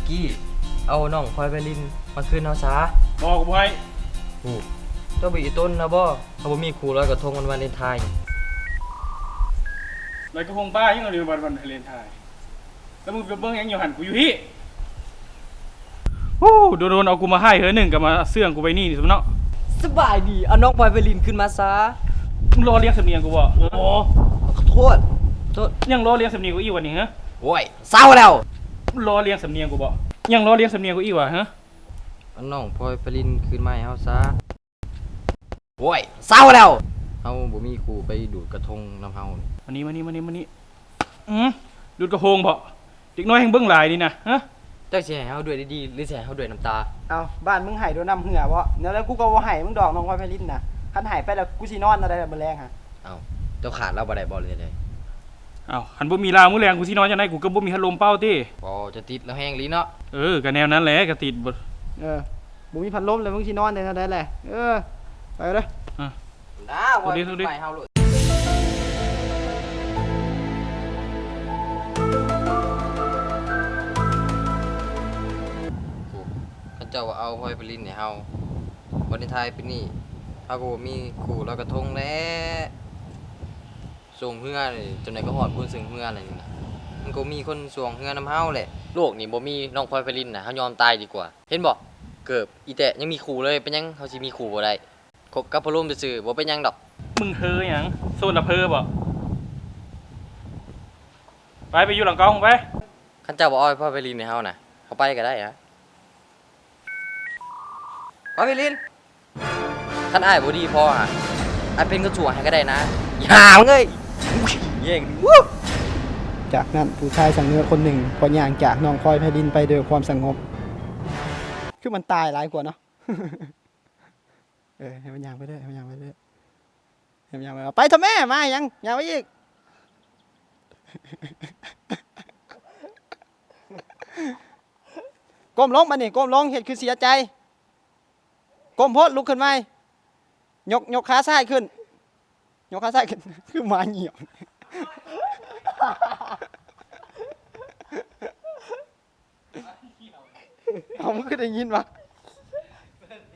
กี้เอาน้องพลอยไปลินมาคืนเฮาซะบอกไว้โอ้เจ้าไปอีต้นนะบ่เขาบ่มีครูลอยกระทงวันวาเลนไทน์ลอยกระทงป้ายังเอาเรือวันวาเลนไทน์แล้วมึงไปเบิ่งยังอยู่หันกูอยู่ที่โอ้โดนเอากูมาให้เฮ้ยหนึ่งกับมาเสื่องกูไปนี่สมเนาะสบายดีเอาน้องพลอยไปลินขึ้นมาซะมึงรอเลี้ยงสำเนียงกูบ่โอ้ขอโทษยังรอเลี้ยงสำเนียงกูอีกวันนี้ฮะโอ้ยเศร้าแล้วรอเลี้ยงสำเนียงกูบ่ยังรอเลี้ยงสำเนียงกูอีกวะฮะเอาน้องพลอยไปลินขึ้นมาให้เฮาซะโอ้ยเศร้าแล้วเฮาบ่มีครูไปดูดกระทงนำเฮามานี่ดูดกระโปงบ่เด็กน้อยแห่งเบื้องหลายนี่นะฮะเจ้าสิให้เฮาด้วยดีหรือสิให้เฮาด้วยน้ำตาเอาบ้านมึงไห้โดนน้ำเหือบ่แล้วกูก็บ่ไห้มึงดอกน้องพลอยไพลินน่ะคันไห้ไปแล้วกูสินอนอะไรแบบแรงฮะเอาเจ้าขาดเราบ่ได้บ่เลยได้เอาหันบ่มีลาวมื้อแรงกูสินอนจังได๋กูก็บ่มีพัดลมเป่าติบ่จะติดแล้วแห้งลีเนาะก็แนวนั้นแหละก็ติดบ่บ่มีพัดลมเลยมึงสินอนได้แหละไปเด้อน้าว่าไปเฮาโลดเขาเจ้าว่าเอาพลอยไปลินให้เฮาวันนี้ทายปีนี้เฮาก็บ่มีครูลอยกระทงแล้วส่งเฮือนี่จนไหนก็ฮอดพุ่นซึ่งเฮือนั่นนี่นะมันก็มีคนส่งเฮือนำเฮาแหละโลกนี่บ่มีน้องพลอยไปลินน่ะเฮายอมตายดีกว่าเห็นบ่เกิบอีแตะยังมีครูเลยเป็นหยังเฮาสิมีครูบ่ได้คบกับพะโลมซื่อๆบ่เป็นหยังดอกมึงเฮอหยังโซนละเพอบ่ไปอยู่หลังกองไปคันเจ้าบ่เอาพลอยไปลินให้เฮาน่ะเขาไปก็ได้ฮะพลอยไปลินคันอ้ายบ่ดีพอฮะอ้ายเป็นกระสั่วให้ก็ได้นะอย่าเอ้ยเย่งจากนั้นผู้ชายสังเงือคนหนึ่งก็ย่างจากน้องพลอยไพลินไปโดยความสงบคือมันตายหลายกว่าเนาะให้มันย่างไปเรื่อยให้มันย่างไปเรื่อยให้มันย่างไปไปเถอะแม่มายังย่างไปอีกก้มลงมานี่ก้มลงเห็ดคือเสียใจก้มโพดลุกขึ้นมายกขาซ้ายขึ้นยกขาซ้ายขึ้นคือมาเหี่ยวเอามึงก็ได้ยินวะ